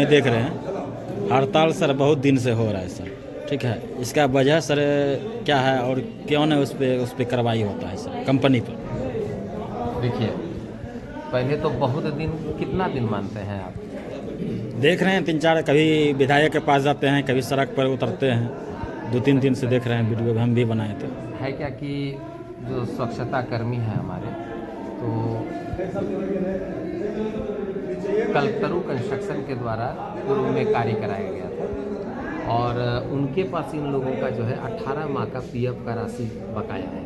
देख रहे हैं हड़ताल सर बहुत दिन से हो रहा है सर। ठीक है, इसका वजह सर क्या है और क्यों नहीं उस पे कार्रवाई होता है सर कंपनी पर? देखिए, पहले तो बहुत दिन, कितना दिन मानते हैं आप? देख रहे हैं 3-4, कभी विधायक के पास जाते हैं, कभी सड़क पर उतरते हैं। 2-3 दिन से देख रहे हैं, वीडियो हम भी बनाए थे। है क्या कि जो स्वच्छता कर्मी है हमारे, तो कल्पतरू कंस्ट्रक्शन के द्वारा पूर्व में कार्य कराया गया था और उनके पास इन लोगों का जो है 18 माह का पीएफ का राशि बकाया है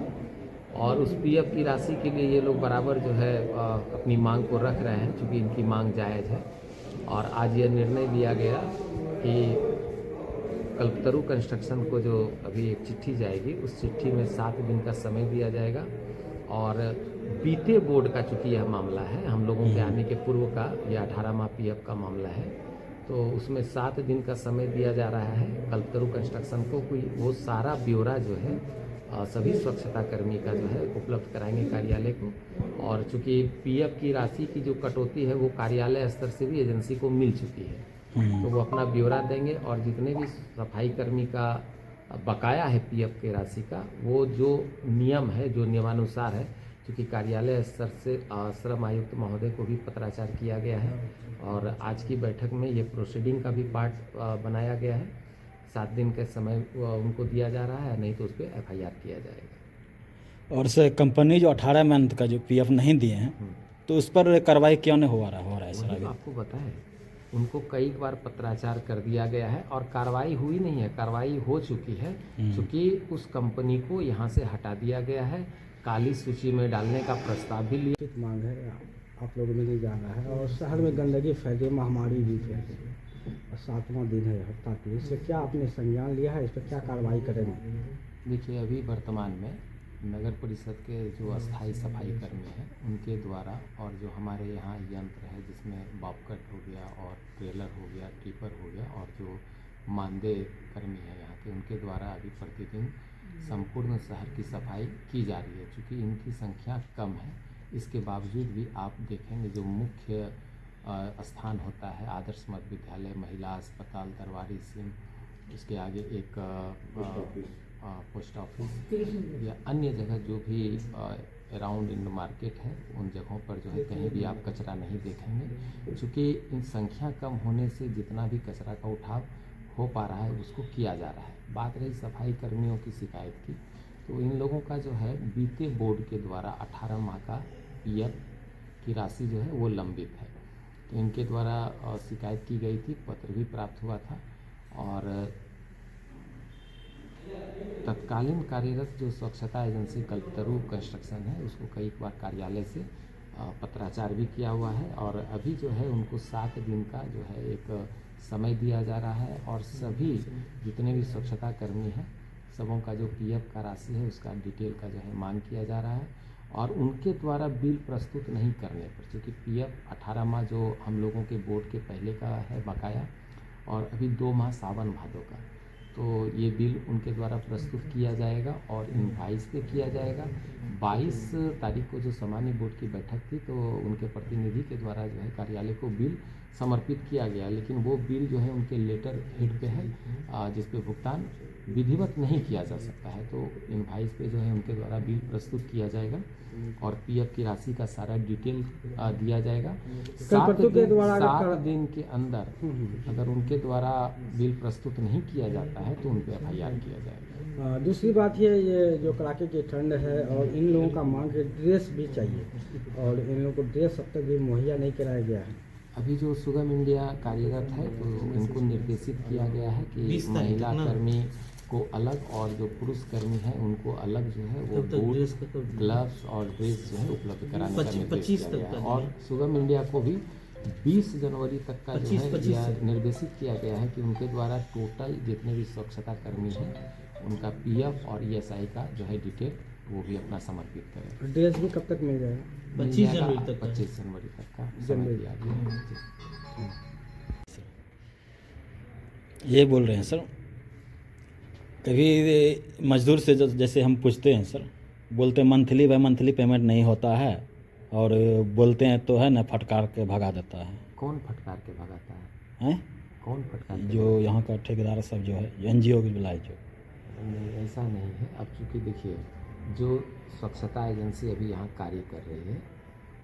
और उस पीएफ की राशि के लिए ये लोग बराबर जो है अपनी मांग को रख रहे हैं, क्योंकि इनकी मांग जायज़ है। और आज यह निर्णय लिया गया कि कल्पतरू कंस्ट्रक्शन को जो अभी एक चिट्ठी जाएगी, उस चिट्ठी में 7 दिन का समय दिया जाएगा और बीते बोर्ड का, चूँकि यह मामला है हम लोगों के आने के पूर्व का, यह 18 माह पीएफ का मामला है, तो उसमें 7 दिन का समय दिया जा रहा है कल्पतरू कंस्ट्रक्शन को। कोई वो सारा ब्यौरा जो है सभी स्वच्छता कर्मी का जो है उपलब्ध कराएंगे कार्यालय को। और चूँकि पीएफ की राशि की जो कटौती है वो कार्यालय स्तर से भी एजेंसी को मिल चुकी है, तो वो अपना ब्यौरा देंगे और जितने भी सफाई कर्मी का बकाया है पीएफ की राशि का, वो जो नियम है, जो नियमानुसार है, क्योंकि कार्यालय स्तर से श्रम आयुक्त महोदय को भी पत्राचार किया गया है और आज की बैठक में ये प्रोसीडिंग का भी पार्ट बनाया गया है। 7 दिन का समय उनको दिया जा रहा है, नहीं तो उस पर एफआईआर किया जाएगा। और सर कंपनी जो 18 मंथ का जो पीएफ नहीं दिए हैं, तो उस पर कार्रवाई क्यों नहीं हो रहा है सर? अभी आपको बताएं, उनको कई बार पत्राचार कर दिया गया है और कार्रवाई हुई नहीं है, कार्रवाई हो चुकी है, क्योंकि उस कंपनी को यहाँ से हटा दिया गया है, काली सूची में डालने का प्रस्ताव भी लिया। मांग है, आप लोगों में नहीं जाना है और शहर में गंदगी फैली, महामारी भी फैली और 7वां दिन है हड़ताल की। इससे क्या आपने संज्ञान लिया है, इस पर क्या कार्रवाई करेंगे? देखिए, अभी वर्तमान में नगर परिषद के जो अस्थायी सफाई कर्मी हैं उनके द्वारा, और जो हमारे यहाँ यंत्र है जिसमें बॉबकट हो गया और ट्रेलर हो गया, टिपर हो गया, और जो मानदेय कर्मी हैं यहाँ के, उनके द्वारा अभी प्रतिदिन संपूर्ण शहर की सफाई की जा रही है। चूँकि इनकी संख्या कम है, इसके बावजूद भी आप देखेंगे जो मुख्य स्थान होता है, आदर्श मध्य विद्यालय, महिला अस्पताल, दरबारी सिंह, उसके आगे एक पोस्ट ऑफिस या अन्य जगह जो भी अराउंड इन मार्केट है, उन जगहों पर जो है कहीं भी आप कचरा नहीं देखेंगे। चूँकि इन संख्या कम होने से जितना भी कचरा का उठाव हो पा रहा है उसको किया जा रहा है। बात रही सफाई कर्मियों की शिकायत की, तो इन लोगों का जो है बीते बोर्ड के द्वारा 18 माह का पीएफ की राशि जो है वो लंबित है, तो इनके द्वारा शिकायत की गई थी, पत्र भी प्राप्त हुआ था और तत्कालीन कार्यरत जो स्वच्छता एजेंसी कल्पतरू कंस्ट्रक्शन है उसको कई बार कार्यालय से पत्राचार भी किया हुआ है और अभी जो है उनको 7 दिन का जो है एक समय दिया जा रहा है और सभी जितने भी स्वच्छता कर्मी हैं सबों का जो पीएफ का राशि है उसका डिटेल का जो है मांग किया जा रहा है और उनके द्वारा बिल प्रस्तुत नहीं करने पर, क्योंकि पीएफ 18 माह जो हम लोगों के बोर्ड के पहले का है बकाया और अभी 2 माह सावन भादों का, तो ये बिल उनके द्वारा प्रस्तुत किया जाएगा और इनवाइस पे किया जाएगा। 22 तारीख को जो सामान्य बोर्ड की बैठक थी, तो उनके प्रतिनिधि के द्वारा जो है कार्यालय को बिल समर्पित किया गया, लेकिन वो बिल जो है उनके लेटर हेड पे है जिस पे भुगतान विधिवत नहीं किया जा सकता है, तो इनवाइस पे जो है उनके द्वारा बिल प्रस्तुत किया जाएगा और पीएफ की राशि का सारा डिटेल दिया जाएगा। 7 दिन के अंदर अगर उनके द्वारा बिल प्रस्तुत नहीं किया जाता है तो उन पर एफआईआर किया जाएगा। दूसरी बात ये जो कड़ाके की ठंड है और इन लोगों का मांग है ड्रेस भी चाहिए और इन लोगों को ड्रेस अब तक भी मुहैया नहीं कराया गया है। अभी जो सुगम इंडिया कार्यरत है तो इनको निर्देशित किया गया है कि महिला कर्मी को अलग और जो पुरुष कर्मी हैं उनको अलग जो है वो बूट, ग्लव्स और ड्रेस जो है उपलब्ध कराने का निर्देश दिया गया है और सुगम इंडिया को भी 20 जनवरी तक का जो है यह निर्देशित किया गया है कि उनके द्वारा टोटल जितने भी स्वच्छता कर्मी हैं उनका पीएफ और ईएसआई का जो है डिटेल वो भी अपना समर्पित करें। ड्रेस भी कब तक मिल जाएगा? 25 जनवरी तक का समय दिया गया है। ये बोल रहे हैं सर, कभी मजदूर से जैसे हम पूछते हैं सर, बोलते हैं मंथली बाय मंथली पेमेंट नहीं होता है और बोलते हैं तो है ना फटकार के भगा देता है। कौन फटकार के भगाता है? हैं कौन फटकार दे? जो यहाँ का ठेकेदार सब जो है NGO की बुलाए जो नहीं, ऐसा नहीं है। अब चूँकि देखिए, जो स्वच्छता एजेंसी अभी यहाँ कार्य कर रही है,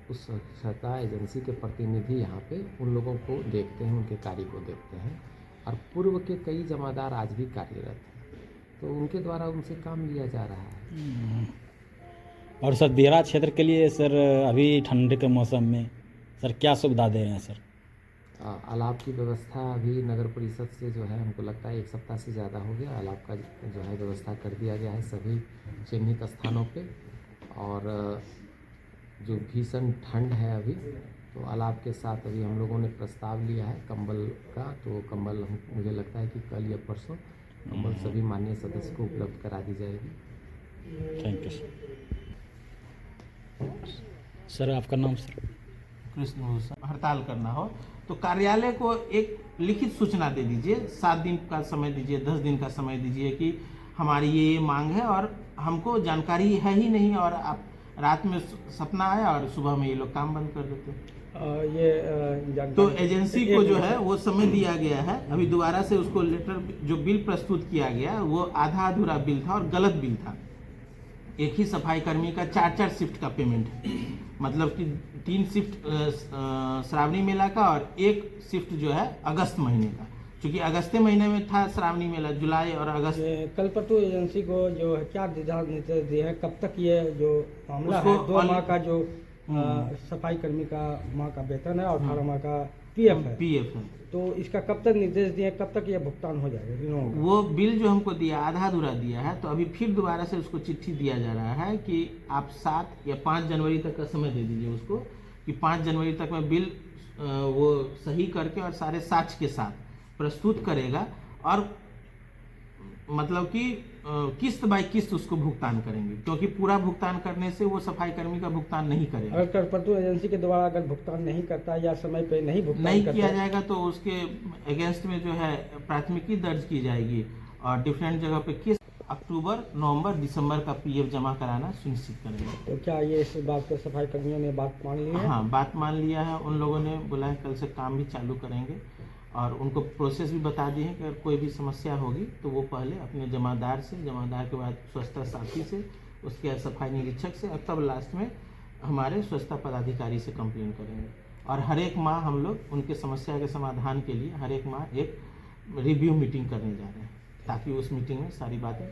उस स्वच्छता एजेंसी के प्रतिनिधि यहाँ पे उन लोगों को देखते हैं, उनके कार्य को देखते हैं, और पूर्व के कई जमादार आज भी कार्यरत हैं, तो उनके द्वारा उनसे काम लिया जा रहा है। और सर दियरा क्षेत्र के लिए सर अभी ठंड के मौसम में सर क्या सुविधा दे रहे हैं सर? अलाव की व्यवस्था अभी नगर परिषद से जो है, हमको लगता है 1 सप्ताह से ज़्यादा हो गया, अलाव का जो है व्यवस्था कर दिया गया है सभी चिन्हित स्थानों पे। और जो भीषण ठंड है अभी, तो अलाव के साथ अभी हम लोगों ने प्रस्ताव लिया है कंबल का, तो कंबल मुझे लगता है कि कल या परसों कंबल सभी माननीय सदस्य को उपलब्ध करा दी जाएगी। Thank you sir. आपका नाम सर? कृष्ण भूषण। हड़ताल करना हो तो कार्यालय को एक लिखित सूचना दे दीजिए, 7 दिन का समय दीजिए, 10 दिन का समय दीजिए कि हमारी ये मांग है और हमको जानकारी है ही नहीं, और आप रात में सपना आया और सुबह में ये लोग काम बंद कर देते हैं। तो एजेंसी को जो है वो समय दिया गया है, अभी दोबारा से उसको लेटर जो बिल प्रस्तुत किया गया वो आधा अधूरा बिल था और गलत बिल था। एक ही सफाई कर्मी का 4-4 शिफ्ट का पेमेंट है, मतलब कि 3 शिफ्ट श्रावणी मेला का और 1 शिफ्ट जो है अगस्त महीने का, क्योंकि अगस्त महीने में था श्रावणी मेला, जुलाई और अगस्त। कलपतु एजेंसी को जो है क्या दिशा निर्देश दिए हैं, कब तक ये जो मामला है 2 माह का जो सफाई कर्मी का माह का वेतन है और 18 माह का PF है, तो इसका कब तक निर्देश दिए, कब तक ये भुगतान हो जाएगा इन लोगों का? वो बिल जो हमको दिया आधा अधूरा दिया है, तो अभी फिर दोबारा से उसको चिट्ठी दिया जा रहा है कि आप 7 या 5 जनवरी तक का समय दे दीजिए उसको, कि 5 जनवरी तक में बिल वो सही करके और सारे साक्ष्य के साथ प्रस्तुत करेगा, और मतलब कि किस्त बाय किस्त उसको भुगतान करेंगे, क्योंकि पूरा भुगतान करने से वो सफाई कर्मी का भुगतान नहीं करेगा। अगर कलपतु एजेंसी के द्वारा अगर भुगतान नहीं करता या समय पे नहीं भुगतान नहीं करता किया जाएगा तो उसके अगेंस्ट में जो है प्राथमिकी दर्ज की जाएगी, और डिफरेंट जगह पे किस्त अक्टूबर, नवंबर, दिसंबर का PF जमा कराना सुनिश्चित करेंगे। तो क्या ये इस बात पे सफाई कर्मियों ने बात मान ली है? हाँ, बात मान लिया है, उन लोगों ने बोला है कल से काम भी चालू करेंगे, और उनको प्रोसेस भी बता दी है कि अगर कोई भी समस्या होगी तो वो पहले अपने जमादार से, जमादार के बाद स्वच्छता साथी से, उसके बाद सफाई निरीक्षक से, और तब लास्ट में हमारे स्वच्छता पदाधिकारी से कंप्लेन करेंगे। और हर एक माह हम लोग उनके समस्या के समाधान के लिए हर एक माह एक रिव्यू मीटिंग करने जा रहे हैं, ताकि उस मीटिंग में सारी बातें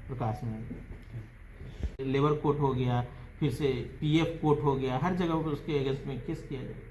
प्रकाश में आए। लेबर कोर्ट हो गया, फिर से PF कोर्ट हो गया, हर जगह पर उसके अगेंस्ट में केस किया जाए।